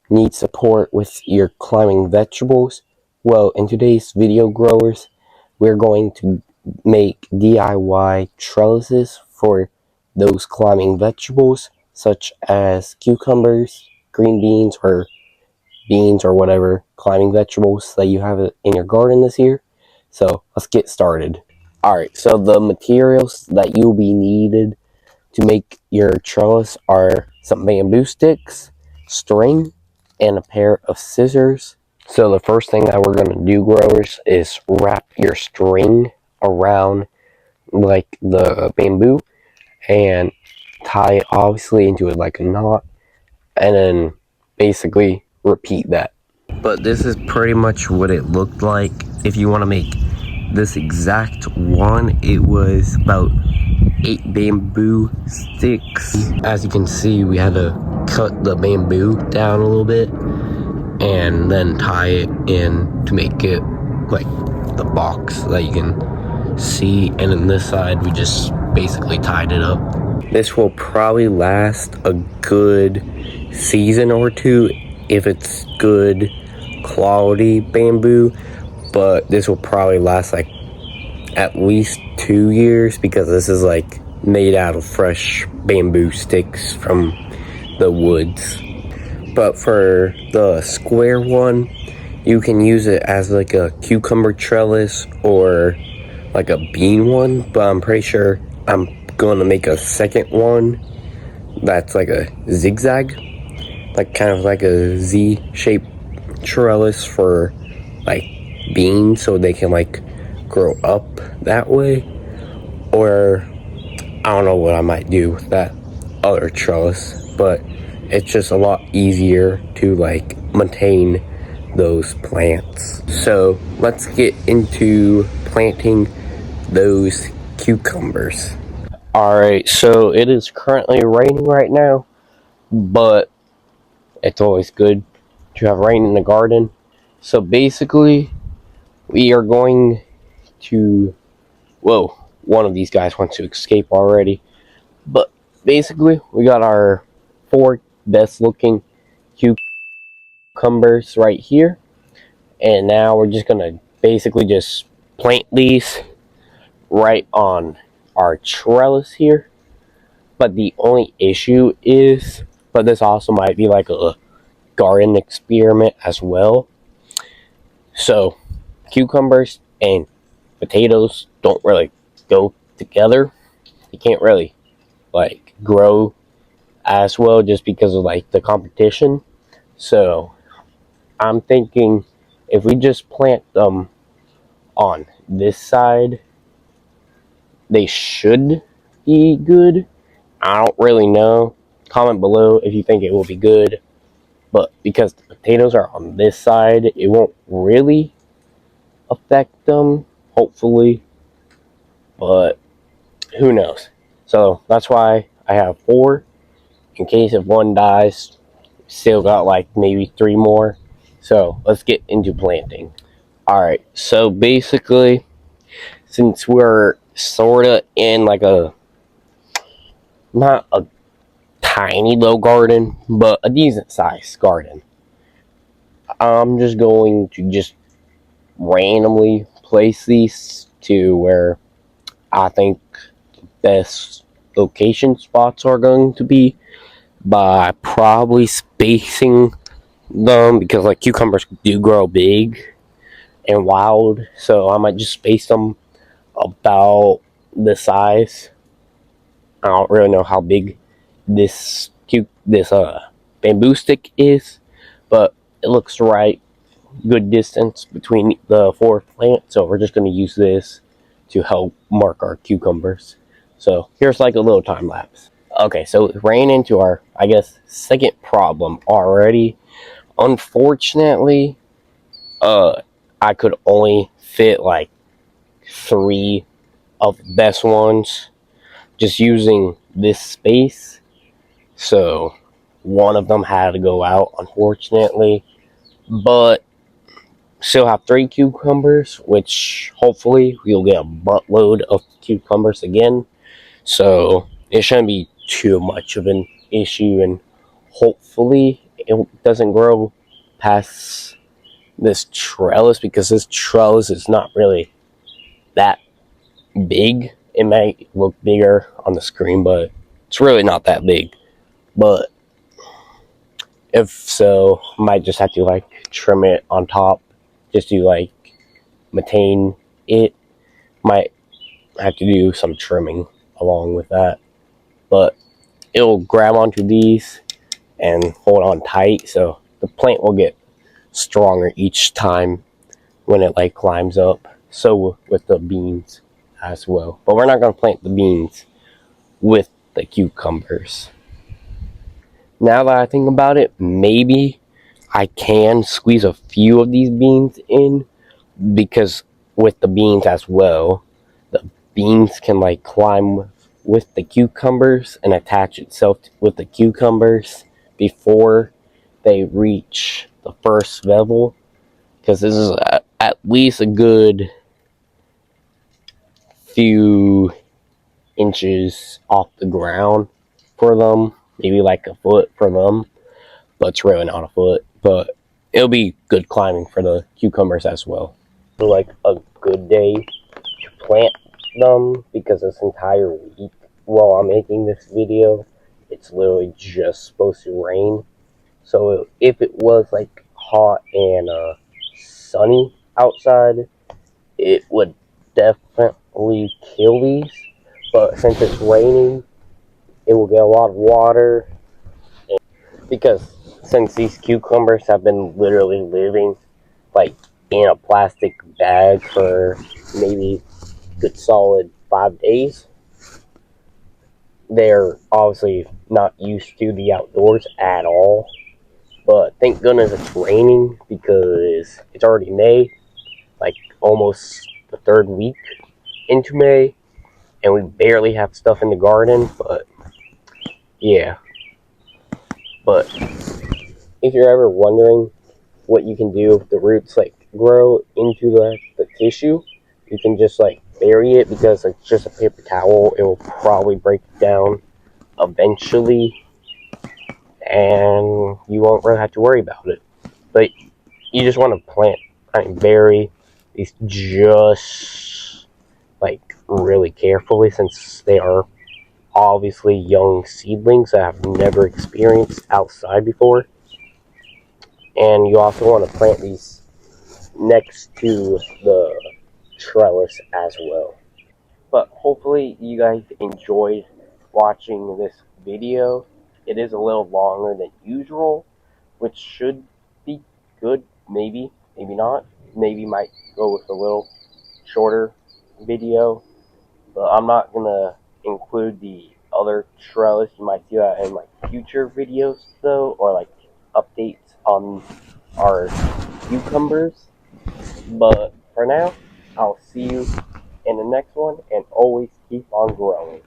Need support with your climbing vegetables? Well, in today's video, growers, we're going to make DIY trellises for those climbing vegetables, such as cucumbers, green beans, or whatever climbing vegetables that you have in your garden this year. So let's get started. Alright, so the materials that you'll be needed to make your trellis are some bamboo sticks, string, and a pair of scissors. So the first thing that we're going to do, growers, is wrap your string around like the bamboo and tie it obviously into it like a knot, and then basically repeat that. But this is pretty much what it looked like. If you want to make this exact one, it was about 8 bamboo sticks. As you can see, we had to cut the bamboo down a little bit and then tie it in to make it like the box that you can see. And on this side, we just basically tied it up. This will probably last a good season or two if it's good quality bamboo, but this will probably last like at least 2 years because this is like made out of fresh bamboo sticks from the woods. But for the square one, you can use it as like a cucumber trellis or like a bean one, but I'm pretty sure I'm going to make a second one that's like a zigzag, like kind of like a Z-shaped trellis for like beans, so they can like grow up that way. Or I don't know what I might do with that other trellis, but it's just a lot easier to like maintain those plants. So let's get into planting those cucumbers. Alright, so it is currently raining right now, but it's always good to have rain in the garden. So basically, we are going to... Whoa, one of these guys wants to escape already. But basically, we got our 4 best looking cucumbers right here. And now we're just going to basically just plant these right on our trellis here. But the only issue is, but this also might be like a garden experiment as well. So, cucumbers and potatoes don't really go together. They can't really like grow as well just because of like the competition. So I'm thinking if we just plant them on this side, they should be good. I don't really know. Comment below if you think it will be good. But because the potatoes are on this side, it won't really affect them, hopefully. But who knows? So that's why I have 4. In case if one dies, still got like maybe 3 more. So let's get into planting. Alright, so basically, since we're sorta in like a, not a tiny little garden, but a decent sized garden, I'm just going to just randomly place these to where I think the best location spots are going to be, by probably spacing them, because like cucumbers do grow big and wild, so I might just space them about the size. I don't really know how big this bamboo stick is, but it looks right. Good distance between the 4 plants, so we're just going to use this to help mark our cucumbers. So here's like a little time lapse. Okay, so it ran into our, I guess, second problem already. Unfortunately, I could only fit like 3 of the best ones just using this space. So one of them had to go out, unfortunately. But still have 3 cucumbers, which hopefully we'll get a buttload of cucumbers again. So it shouldn't be too much of an issue, and hopefully it doesn't grow past this trellis, because this trellis is not really that big. It might look bigger on the screen, but it's really not that big. But if so, might just have to like trim it on top just to like maintain it. Might have to do some trimming along with that, but it'll grab onto these and hold on tight, so the plant will get stronger each time when it like climbs up. So with the beans as well, but we're not going to plant the beans with the cucumbers. Now that I think about it, maybe I can squeeze a few of these beans in, because with the beans as well, the beans can like climb with the cucumbers and attach itself with the cucumbers before they reach the first level, because this is at least a good few inches off the ground for them, maybe like a foot for them, but it's really not a foot. But it'll be good climbing for the cucumbers as well. For like a good day to plant them, because this entire week while I'm making this video, it's literally just supposed to rain. So if it was like hot and sunny outside, it would definitely kill these. But since it's raining, it will get a lot of water. Because since these cucumbers have been literally living like in a plastic bag for maybe a good solid 5 days, they're obviously not used to the outdoors at all. But thank goodness it's raining, because it's already May, like almost the third week into May, and we barely have stuff in the garden. But yeah, but if you're ever wondering what you can do if the roots like grow into the tissue, you can just like bury it, because it's just a paper towel. It will probably break down eventually, and you won't really have to worry about it. But you just want to bury these just like really carefully, since they are obviously young seedlings that have never experienced outside before. And you also want to plant these next to the trellis as well. But hopefully you guys enjoyed watching this video. It is a little longer than usual, which should be good. Maybe not. Maybe might go with a little shorter video. But I'm not gonna include the other trellis. You might see that in like future videos though, or like updates on our cucumbers. But for now, I'll see you in the next one, and always keep on growing.